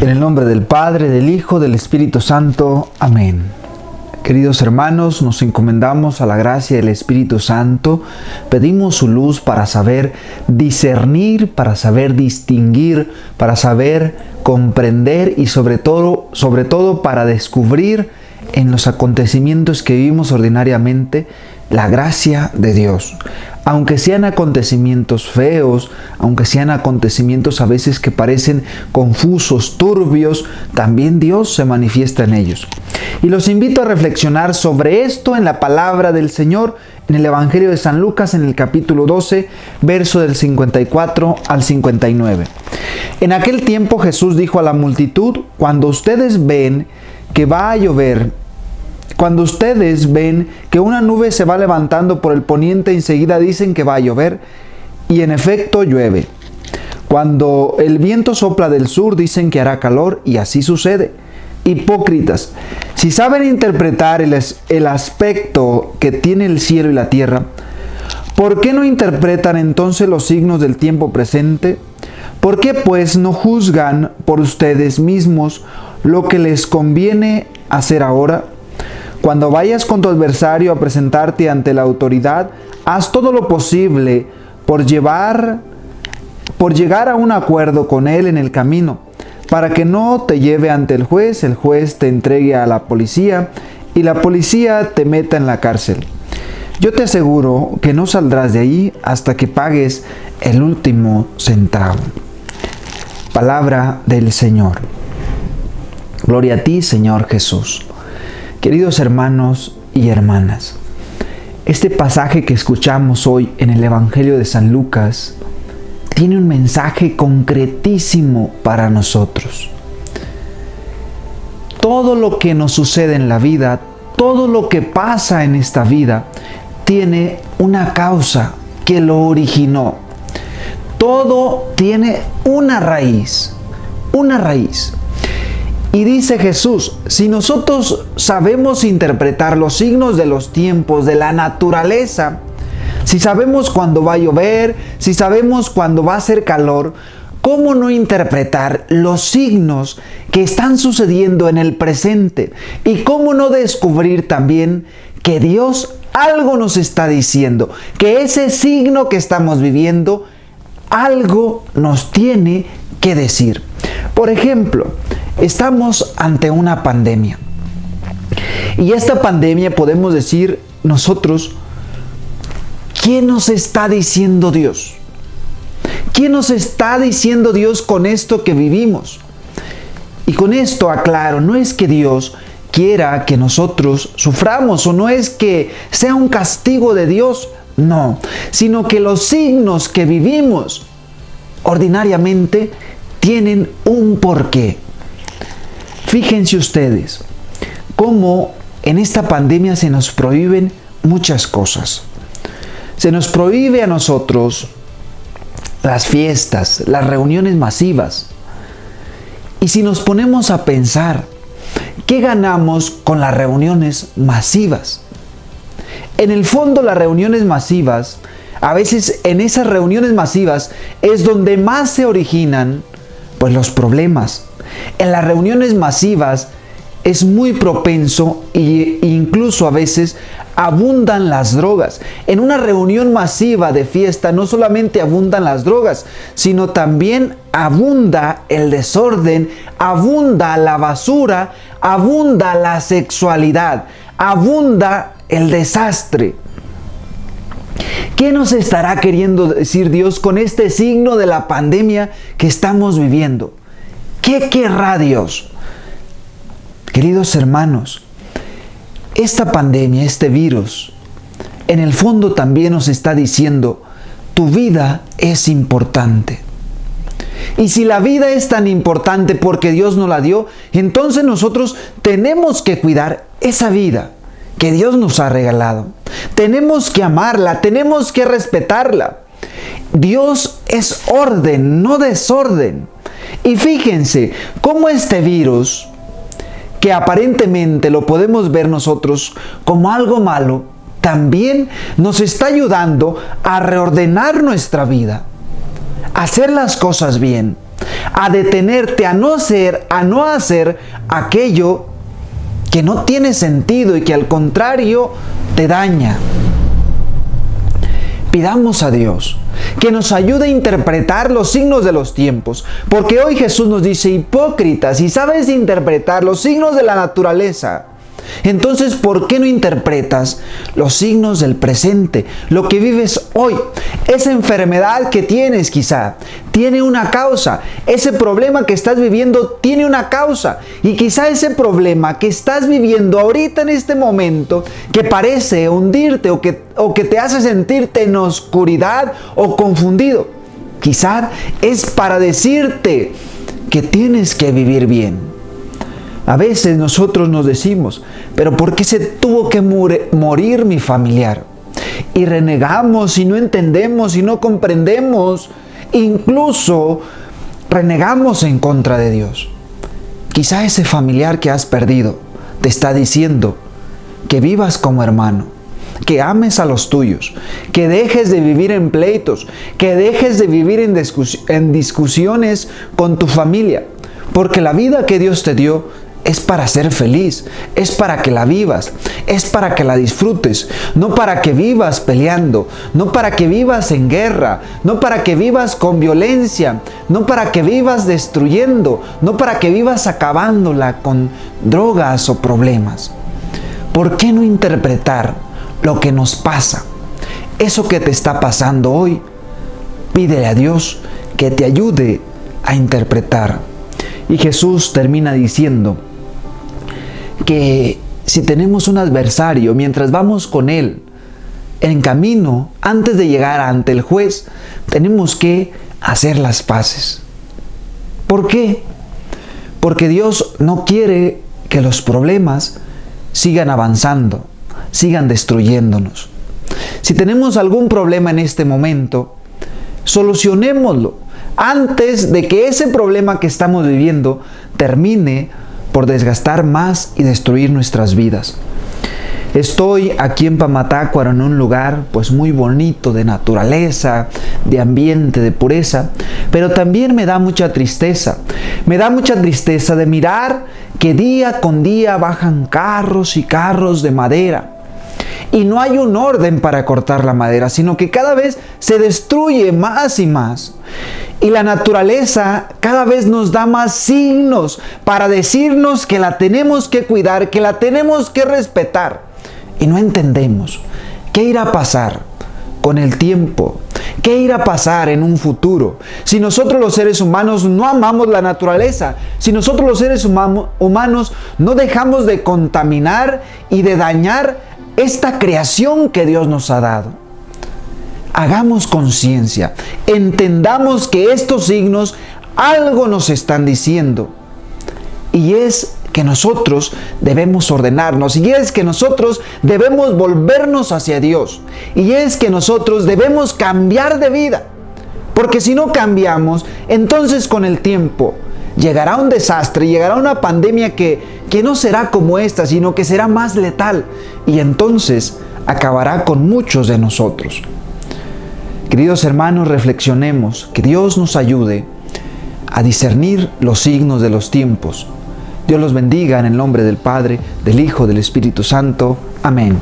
En el nombre del Padre, del Hijo, del Espíritu Santo. Amén. Queridos hermanos, nos encomendamos a la gracia del Espíritu Santo. Pedimos su luz para saber discernir, para saber distinguir, para saber comprender y sobre todo para descubrir en los acontecimientos que vivimos ordinariamente la gracia de Dios. Aunque sean acontecimientos feos, aunque sean acontecimientos a veces que parecen confusos, turbios, también Dios se manifiesta en ellos. Y los invito a reflexionar sobre esto en la palabra del Señor, en el Evangelio de San Lucas, en el capítulo 12, verso del 54 al 59. En aquel tiempo Jesús dijo a la multitud: cuando ustedes ven que va a llover, cuando ustedes ven que una nube se va levantando por el poniente, enseguida dicen que va a llover, y en efecto llueve. Cuando el viento sopla del sur, dicen que hará calor, y así sucede. Hipócritas, si saben interpretar el aspecto que tiene el cielo y la tierra, ¿por qué no interpretan entonces los signos del tiempo presente? ¿Por qué pues no juzgan por ustedes mismos lo que les conviene hacer ahora? Cuando vayas con tu adversario a presentarte ante la autoridad, haz todo lo posible por llegar a un acuerdo con él en el camino, para que no te lleve ante el juez te entregue a la policía y la policía te meta en la cárcel. Yo te aseguro que no saldrás de ahí hasta que pagues el último centavo. Palabra del Señor. Gloria a ti, Señor Jesús. Queridos hermanos y hermanas, este pasaje que escuchamos hoy en el Evangelio de San Lucas tiene un mensaje concretísimo para nosotros. Todo lo que nos sucede en la vida, todo lo que pasa en esta vida, tiene una causa que lo originó. Todo tiene una raíz, una raíz. Y dice Jesús, si nosotros sabemos interpretar los signos de los tiempos, de la naturaleza, si sabemos cuándo va a llover, si sabemos cuándo va a hacer calor, ¿cómo no interpretar los signos que están sucediendo en el presente? Y cómo no descubrir también que Dios algo nos está diciendo, que ese signo que estamos viviendo, algo nos tiene que decir. Por ejemplo, estamos ante una pandemia. Y esta pandemia podemos decir nosotros, ¿qué nos está diciendo Dios? ¿Qué nos está diciendo Dios con esto que vivimos? Y con esto aclaro, no es que Dios quiera que nosotros suframos o no es que sea un castigo de Dios, no, sino que los signos que vivimos ordinariamente tienen un porqué. Fíjense ustedes cómo en esta pandemia se nos prohíben muchas cosas. Se nos prohíbe a nosotros las fiestas, las reuniones masivas. Y si nos ponemos a pensar, ¿qué ganamos con las reuniones masivas? En el fondo, las reuniones masivas, a veces en esas reuniones masivas es donde más se originan pues los problemas. En las reuniones masivas es muy propenso e incluso a veces abundan las drogas. En una reunión masiva de fiesta no solamente abundan las drogas, sino también abunda el desorden, abunda la basura, abunda la sexualidad, abunda el desastre. ¿Qué nos estará queriendo decir Dios con este signo de la pandemia que estamos viviendo? ¿Qué querrá Dios? Queridos hermanos, esta pandemia, este virus, en el fondo también nos está diciendo, tu vida es importante. Y si la vida es tan importante porque Dios nos la dio, entonces nosotros tenemos que cuidar esa vida que Dios nos ha regalado. Tenemos que amarla, tenemos que respetarla. Dios es orden, no desorden. Y fíjense cómo este virus, que aparentemente lo podemos ver nosotros como algo malo, también nos está ayudando a reordenar nuestra vida, a hacer las cosas bien, a detenerte, a no hacer aquello que no tiene sentido y que al contrario te daña. Pidamos a Dios que nos ayude a interpretar los signos de los tiempos, porque hoy Jesús nos dice: hipócritas, si sabes interpretar los signos de la naturaleza, entonces ¿por qué no interpretas los signos del presente, lo que vives hoy? Esa enfermedad que tienes quizá tiene una causa, ese problema que estás viviendo tiene una causa, y quizá ese problema que estás viviendo ahorita en este momento, que parece hundirte o que te hace sentirte en oscuridad o confundido, quizá es para decirte que tienes que vivir bien. A veces nosotros nos decimos: pero ¿por qué se tuvo que morir mi familiar? Y renegamos y no entendemos y no comprendemos. Incluso renegamos en contra de Dios. Quizá ese familiar que has perdido te está diciendo que vivas como hermano, que ames a los tuyos, que dejes de vivir en pleitos, que dejes de vivir en discusiones con tu familia, porque la vida que Dios te dio es para ser feliz, es para que la vivas, es para que la disfrutes, no para que vivas peleando, no para que vivas en guerra, no para que vivas con violencia, no para que vivas destruyendo, no para que vivas acabándola con drogas o problemas. ¿Por qué no interpretar lo que nos pasa? Eso que te está pasando hoy, pídele a Dios que te ayude a interpretar. Y Jesús termina diciendo que si tenemos un adversario, mientras vamos con él en camino, antes de llegar ante el juez, tenemos que hacer las paces. ¿Por qué? Porque Dios no quiere que los problemas sigan avanzando, sigan destruyéndonos. Si tenemos algún problema en este momento, solucionémoslo antes de que ese problema que estamos viviendo termine por desgastar más y destruir nuestras vidas. Estoy aquí en Pamatácuaro, en un lugar pues muy bonito, de naturaleza, de ambiente, de pureza, pero también me da mucha tristeza. Me da mucha tristeza de mirar que día con día bajan carros y carros de madera. Y no hay un orden para cortar la madera, sino que cada vez se destruye más y más. Y la naturaleza cada vez nos da más signos para decirnos que la tenemos que cuidar, que la tenemos que respetar. Y no entendemos qué irá a pasar con el tiempo, qué irá a pasar en un futuro. Si nosotros los seres humanos no amamos la naturaleza, si nosotros los seres humanos no dejamos de contaminar y de dañar esta creación que Dios nos ha dado. Hagamos conciencia, entendamos que estos signos algo nos están diciendo, y es que nosotros debemos ordenarnos, y es que nosotros debemos volvernos hacia Dios, y es que nosotros debemos cambiar de vida, porque si no cambiamos, entonces con el tiempo llegará un desastre, llegará una pandemia que no será como esta, sino que será más letal, y entonces acabará con muchos de nosotros. Queridos hermanos, reflexionemos, que Dios nos ayude a discernir los signos de los tiempos. Dios los bendiga en el nombre del Padre, del Hijo, del Espíritu Santo. Amén.